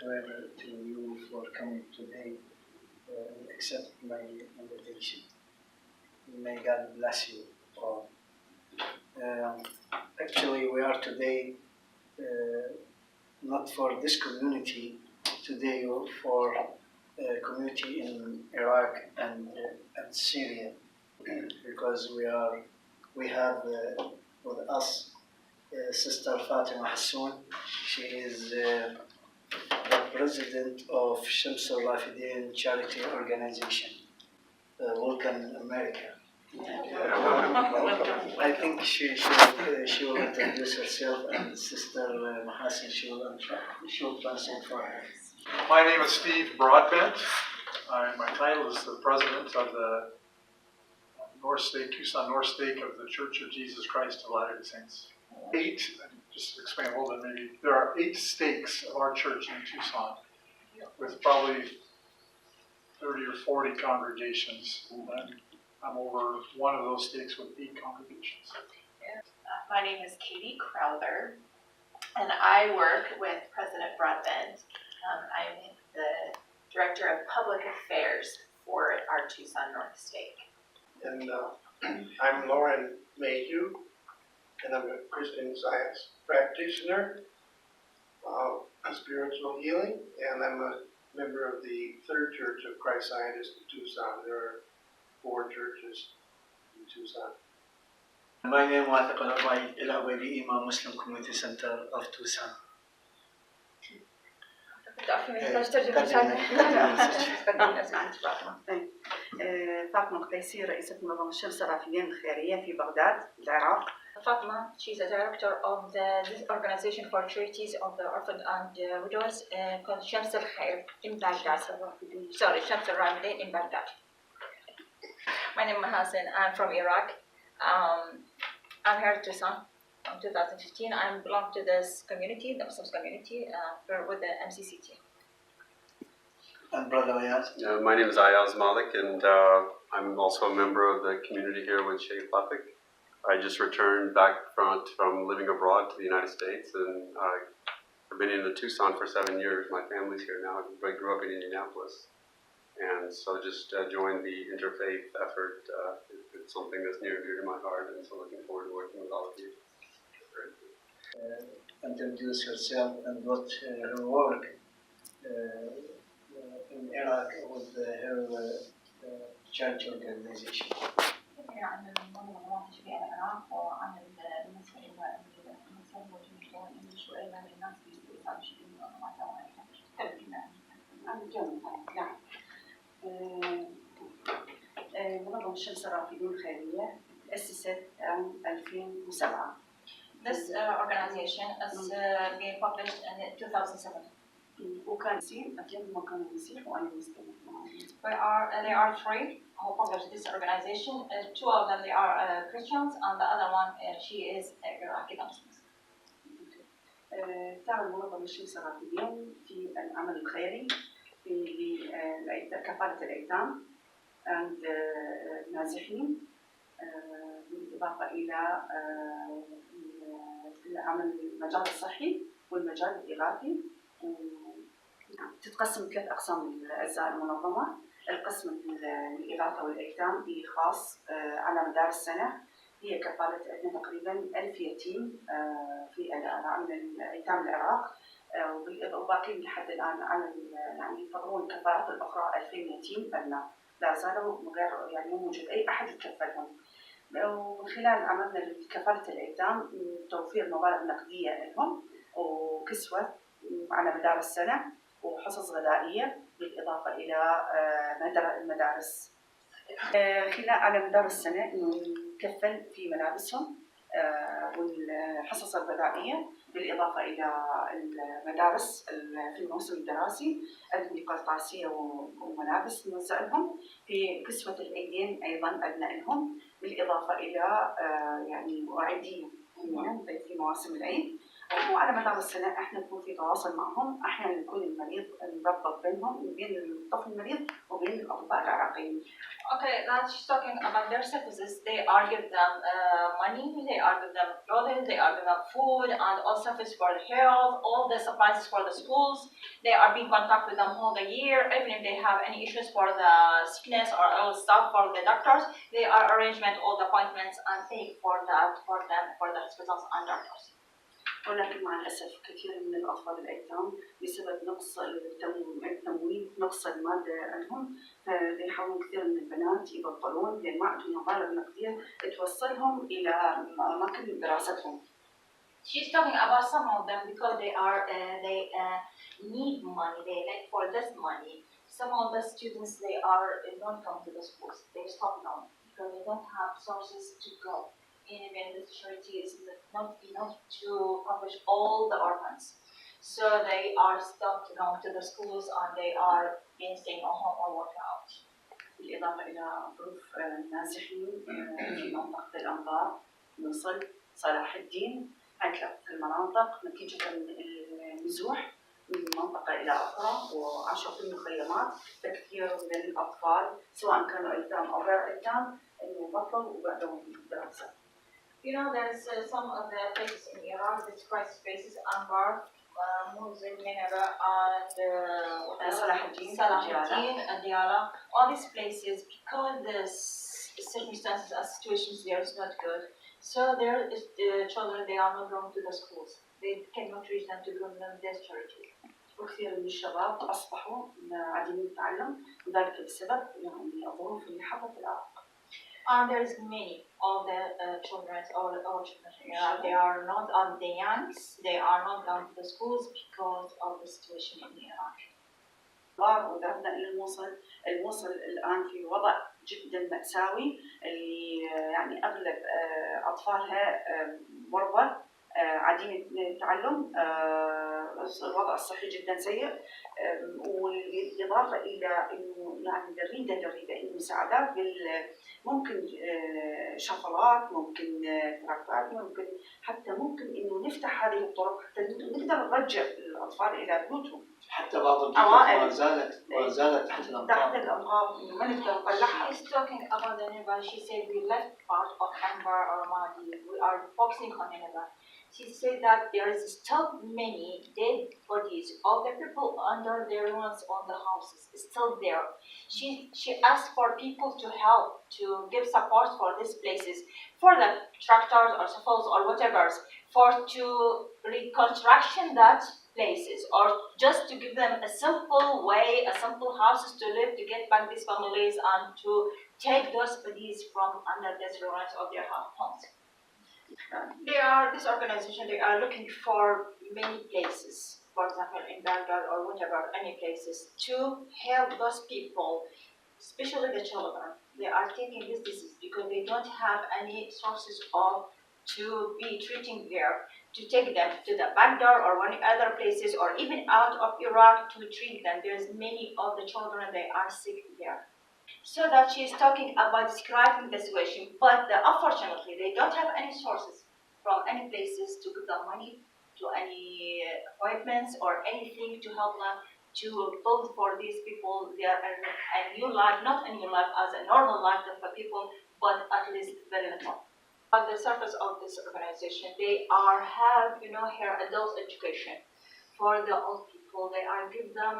forever to you for coming today and accept my invitation. May God bless you all. Actually, we are today not for this community, today for community in Iraq and Syria, because we have with us Sister Fatima Hassoun. She is the president of AlRafidain charity organization. Welcome in America. I think she will introduce herself, and Sister Mahasin she will translate for her. My name is Steve Broadbent. My title is the president of the Tucson North Stake of the Church of Jesus Christ of Latter-day Saints. Just to explain a little bit maybe, there are 8 stakes of our church in Tucson with probably 30 or 40 congregations. And I'm over one of those stakes with 8 congregations. My name is Katie Crowther, and I work with President Broadbent. I'm the Director of Public Affairs for our Tucson North Stake. And I'm Lauren Mayhew, and I'm a Christian Science practitioner of spiritual healing, and I'm a member of the Third Church of Christ Scientists in Tucson. There are 4 churches in Tucson. My name is العويدي إمام Muslim Community Center of Tucson. فاطمة القيسي رئيسة منظمة شمس الرافدين الخيرية في بغداد العراق. Fatma, she's a director of this organization for charities of the orphan and widows called Shams al-Khair in Baghdad. Sorry, Shams al-Rafidain in Baghdad. My name is Hassan. I'm from Iraq. I'm here in Tucson in 2015. I belong to this community, the Muslim community, with the MCCT. And Brother Ayaz? My name is Ayaz Malik, and I'm also a member of the community here with Sheikh Lafik. I just returned back from living abroad to the United States, and I've been in Tucson for 7 years. My family's here now. I grew up in Indianapolis, and so just joined the Interfaith effort. It's something that's near and dear to my heart, and so looking forward to working with all of you. Introduce herself and what her work in Iraq with her charity organization. عن المنظمة في العراق وعن المسلم وشوية من الناس بيصير شيء منظمة شمس الرافدين الخيرية تأسست عام 2007. This organization is being published in 2007. وكان مسيح أكيد ما كان مسيح وأنا مسلمة. There are 3 who published this organization. 2 of them they are Christians, and the other one she is Iraqi Muslim. تعمل منظمة شمس الرافدين في العمل الخيري في كفالة الأيتام عند النازحين، بالإضافة إلى عمل المجال الصحي والمجال الإغاثي. تتقسم 3 أقسام من أجزاء المنظمة. القسم الإغاثة والأيتام خاص على مدار السنة، هي كفالة عندنا تقريباً 1000 يتيم في من أيتام العراق، وباقي لحد الآن على يعني ينتظرون الكفالات الأخرى 2000 يتيم لا زالوا غير يعني موجود أي أحد يكفلهم. ومن خلال عملنا لكفالة الأيتام توفير مبالغ نقدية لهم وكسوة على مدار السنة وحصص غذائية، بالإضافة إلى المدارس. خلال على مدار السنة إنه نكفل في ملابسهم والحصص الغذائية، بالإضافة إلى المدارس في الموسم الدراسي أدوية قرطاسية وملابس نوزع لهم، في كسوة الأيدين أيضاً أدنى لهم، بالإضافة إلى يعني وعدي في مواسم العيد، وعلى مدار السنة احنا نكون في تواصل معهم، احيانا يكون المريض نربط بينهم بين الطفل المريض وبين الأطباء العراقيين. Okay, now she's talking about their services. They are give them money, they are give them clothing, they are give them food and all services for the health, all the supplies for the schools. They are being contact with them all the year, even if they have any issues for the sickness or all stuff for the doctors, they are arrangement all the appointments and pay for that for them for the hospitals and doctors. ولكن مع الأسف كثير من الأطفال الأيتام بسبب نقص التمويل، نقص المادة عندهم، فيحاولون كثير من البنات يبطلون لأن ما عندهم مبالغ نقدية توصلهم إلى أماكن دراستهم. She's talking about some of them because they need money. They like for this money. Some of the students they don't come to the schools. They stop now because they don't have sources to go. Even the charity is not enough to publish all the orphans, so they are stopped going to the schools and they are being staying at home or working out. بالإضافة إلى ظروف نازحين في منطقة الأنبار، مصر، صلاح الدين، هكذا المناطق نتيجة النزوح من منطقة إلى أخرى وعاشوا في المخيمات. فكثير من الأطفال سواء كانوا أيتام أو غير أيتام إنه بطلوا وبعدوا الدراسة. You know, there's some of the places in Iraq, this crisis places, Anbar, Mosul, Nineveh, and Salah ad-Din, and Diyala. All these places, because the circumstances and situations there is not good, so there is the children, they are not going to the schools. They cannot reach them to give them this charity. وكثير من الشباب أصبحوا عديمي التعلم وذلك بسبب يعني الظروف اللي حصلت في العراق. And there is many of the children, all children here. They are not on the youngs. They are not going to the schools because of the situation in Iraq. وذهبنا إلى الموصل الآن في وضع جدا مأساوي، اللي يعني أغلب أطفالها مرضى عديمي التعلم، الوضع الصحي جدا سيء، والإضافة إلى إنه يعني دريدة إنه مساعدات ممكن شفرات، ممكن تركات، ممكن حتى ممكن إنه نفتح هذه الطرق حتى نقدر نرجع الأطفال إلى بيوتهم. حتى بعض الطرق ما زالت تحت الأنقاض إنه ما نقدر نطلعها. She's talking about the Nineveh. She said we left part of Anbar or Mahdi. We are focusing on Nineveh. She said that there is still many dead bodies of the people under their ruins on the houses, still there. She asked for people to help, to give support for these places, for the tractors or suppose or whatever, for to reconstruction that places, or just to give them a simple way, a simple houses to live, to get back these families and to take those bodies from under these ruins of their homes. This organization, they are looking for many places, for example, in Baghdad or whatever, any places, to help those people, especially the children. They are taking this disease because they don't have any sources of to be treating there, to take them to the Baghdad or any other places, or even out of Iraq to treat them. There's many of the children, they are sick there. So that she is talking about describing the situation, but unfortunately they don't have any sources from any places to give them money, to any appointments or anything to help them to build for these people their a new life, not a new life as a normal life for people, but at least very little. On the surface of this organization, they have here adult education for the old people. They are give them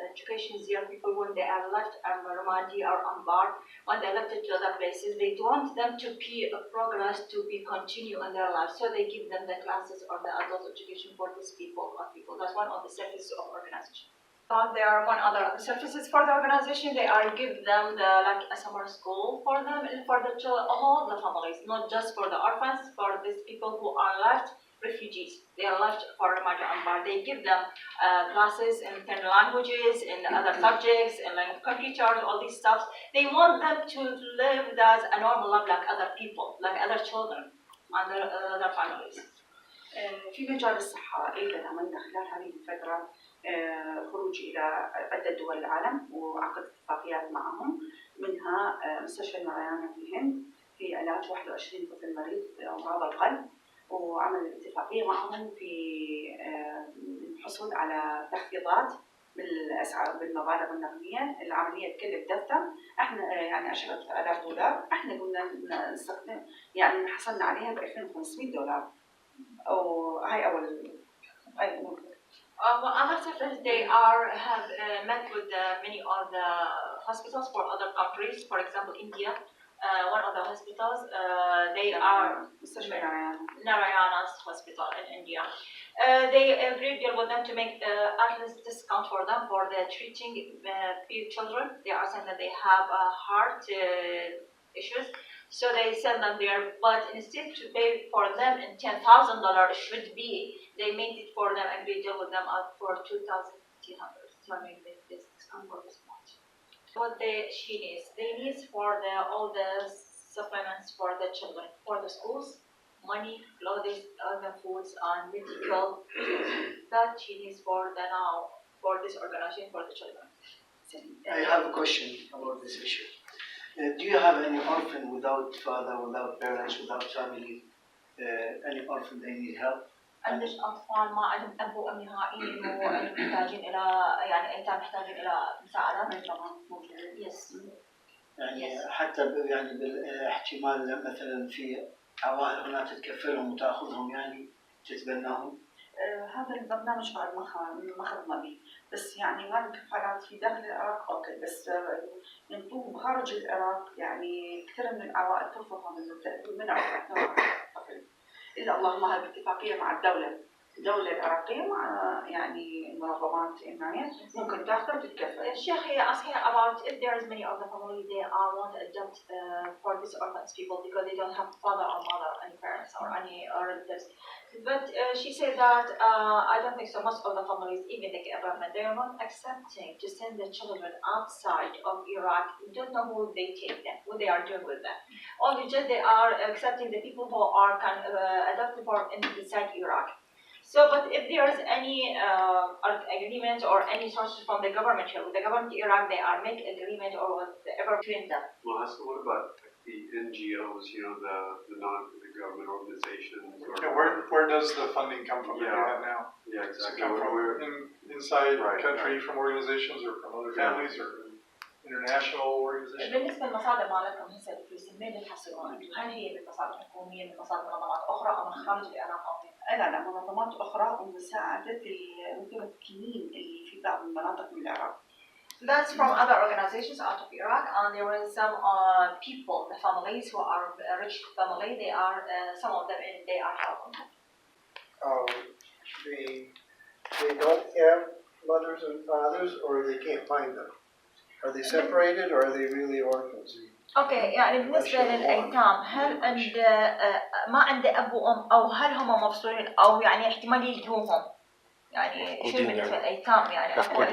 education young people when they are left Ramadi or Anbar, when they left to other places. They want them to be a progress to be continue in their life, so they give them the classes or the adult education for these people. That's one of the services of organization. There are one other services for the organization. They are give them like a summer school for them and for all the families, not just for the orphans, for these people who are left refugees. They are left for Ramadi Anbar. They give them classes in 10 languages, in other subjects, in like computers, all these stuff. They want them to live as a normal life like other people, like other children, and other families. في مجال الصحة أيضا عملنا خلال هذه الفترة خروج إلى عدة دول العالم وعقد اتفاقيات معهم، منها مستشفى المريانة في الهند في علاج 21 طفل مريض بأمراض القلب، وعمل اتفاقية معهم في الحصول على تخفيضات بالأسعار بالمبالغ النقدية. العملية تكلف دفتر احنا يعني $10,000. احنا قلنا نستخدم يعني حصلنا عليها $2,500. وهي أول Other sectors they have met with many of the hospitals for other countries. For example, India, one of the hospitals they are Narayana's hospital in India. They agreed with them to make at least discount for them for the treating few children. They are saying that they have heart issues. So they send them there, but instead to pay for them in $10,000 should be, they made it for them and we deal with them out for $2,500. So I mean, this discount for this much. What she needs, they need for all the supplements for the children, for the schools, money, clothes, other foods, and medical that she needs for this organization for the children. I have a question about this issue. Do you have any orphan without father, without parents, without family? Any orphan they need help? عندش أطفال ما عندهم أب وأم نهائيين ومحتاجين إلى يعني أيتام محتاجين إلى مساعدة؟ Yes. يعني حتى يعني بالاحتمال مثلا في عوائل هناك تتكفلهم وتأخذهم يعني تتبناهم. هذا البرنامج بعد ما خرجنا به، بس يعني هذه الكفالات في داخل العراق اوكي، بس ينطوهم خارج العراق يعني كثير من العوائل ترفض هذا المنع الا اللهم هذه اتفاقيه مع الدوله العراقيه مع يعني منظمات حمايه ممكن تاخذ وتتكفل. الشيخ هي asking about if there is many of the family they want to adopt for these orphans people because they don't have father or mother, any parents or any relatives. But she said that I don't think so. Most of the families, even the government, they are not accepting to send the children outside of Iraq. We don't know who they take them, what they are doing with them. Only just they are accepting the people who are kind of adopted for inside Iraq. So, but if there is any agreement or any sources from the government here, with the government of Iraq, they are making agreement or whatever between them. Well, so what about the NGOs, you know, the non-government organizations? Yeah, where does the funding come from? Now? Yeah, exactly. Does it come from inside the country, from organizations or from other families or international organizations? بالنسبة للمصادر مالتكم هسه الفلوس منين بتحصلون؟ هل هي من مصادر حكومية من مصادر منظمات أخرى أو من خارج العراق أو من؟ لا منظمات أخرى ومساعدة المتمكنين اللي في بعض المناطق من العراق. That's from other organizations out of Iraq, and there were some people, the families who are rich family. They are some of them, and they are helping. They don't have mothers and fathers, or they can't find them. Are they separated, or are they really orphans? Okay, يعني بالنسبة للأيتام هل عند ما عنده أب وأم أو هل هم مفصولين أو يعني احتمال يلجوهم؟ يعني شو بالنسبة للأيتام يعني أكو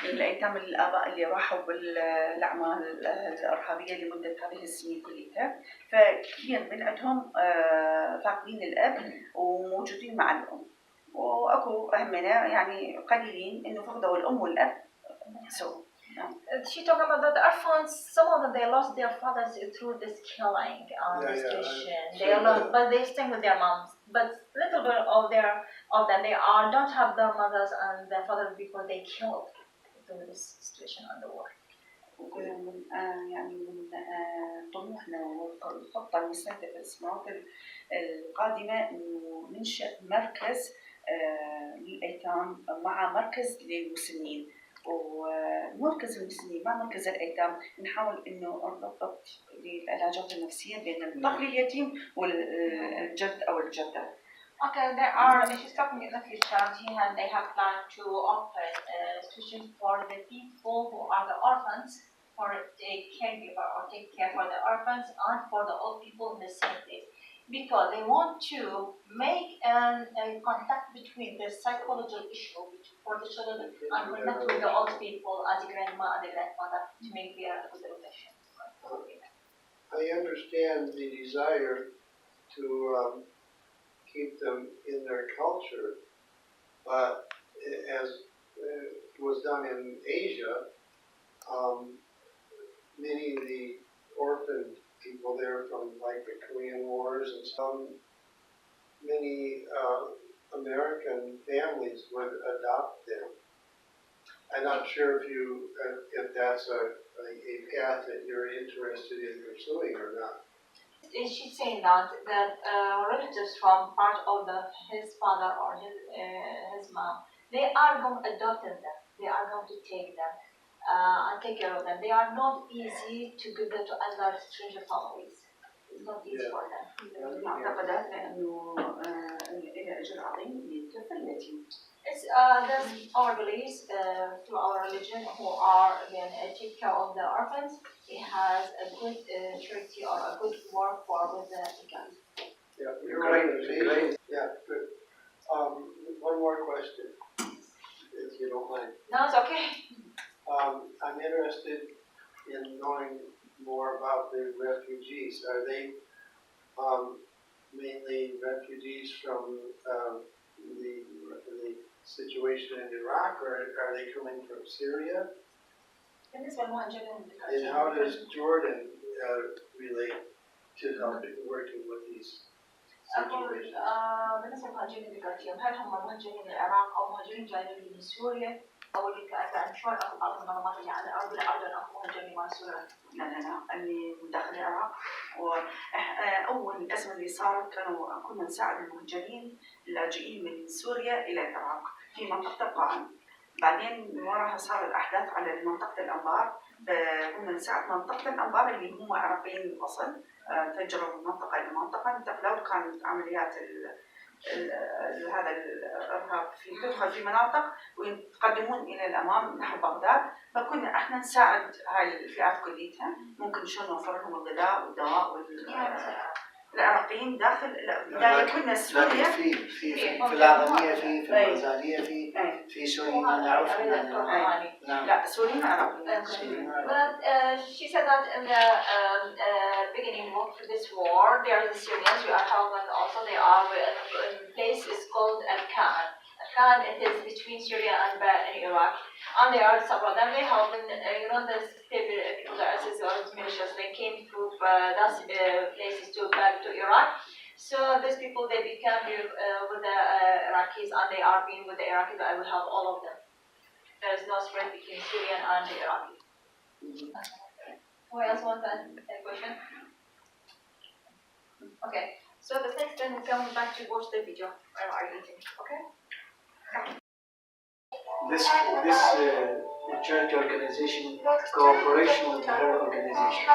الأيتام الآباء اللي راحوا بالأعمال الإرهابية لمدة هذه السنين كلها، فكثير من عندهم فاقدين الأب وموجودين مع الأم، وأكو همنا يعني قليلين إنه فقدوا الأم والأب. She talked about that the orphans, some of them they lost their fathers through this killing situation. They lost, but they stay with their moms. But little bit of them they don't have their mothers and their fathers because they killed through this situation on the war. يعني من طموحنا والخطة المستهدفة للسنوات القادمة إنه ننشأ مركز للأيتام مع مركز للمسنين. ومركز المسنين مع مركز الأيتام نحاول إنه نربط للعلاجات النفسية بين الطفل اليتيم والجد أو الجدة. Okay, she's talking in the future, and they have planned to open institutions for the people who are the orphans, for the caregiver or take care for the orphans and for the old people in the same place. Because they want to make a contact between the psychological issue for the children and connect with the old people as a grandma and the grandmother to make their good relation. I understand the desire to keep them in their culture, but as was done in Asia, many of the orphaned people there from like the Korean Wars and some many American families would adopt them. I'm not sure if that's a path that you're interested in pursuing or not. She's saying that relatives from part of his father or his mom, they are going to adopt them. They are going to take them and take care of them. They are not easy to give them to other stranger families. It's not easy for them. معتقدات لأنه إلى أجر عظيم للطفل اليتيم. It's there's our beliefs through our religion who are again take care of the orphans. He has a good charity or a good work for with the child. Yeah, you're right. Yeah, good. One more question, if you don't mind. No, it's okay. I'm interested in knowing more about the refugees. Are they mainly refugees from the situation in Iraq, or are they coming from Syria? And how does Jordan relate to helping working with these situations? بالنسبة للمهاجرين اللي قلتيهم هل هم مهاجرين من العراق أو مهاجرين جايين من سوريا أو اللي كأنت شلون أكو بعض المنظمات اللي على الأرض الأردن أكو مهاجرين من سوريا؟ لا اللي من داخل العراق وأول الأزمة اللي صارت كنا نساعد المهاجرين اللاجئين من سوريا إلى العراق في منطقة القاعة. بعدين من وراها صار الأحداث على منطقة الأنبار كنا نساعد منطقة الأنبار اللي هم عراقيين الأصل تجروا من منطقة إلى منطقة انتقلوا كانت عمليات هذا الإرهاب تدخل في مناطق ويتقدمون إلى الأمام نحو بغداد فكنا إحنا نساعد هاي الفئات كليتها ممكن شلون نوفر لهم الغذاء والدواء العراقيين داخل كنا سوريا في العربية في الغزالية في سوريا نعرف لا سوريا عراقيين. But she said that in the beginning of this war, there are the Syrians who are helping also. They are in a place is called Al-Khan. Al-Khan it is between Syria and Iraq. And there are some of them. They help in the people, the ISIS or militias. They came through those places to back to Iraq. So these people they become with the Iraqis and they are being with the Iraqis. I will help all of them. There is no spread between Syrian and the Iraqi. Who else wants a question? Okay. So the next time we're coming back to watch the video while I'm eating. Okay. This charity organization cooperation with her organization.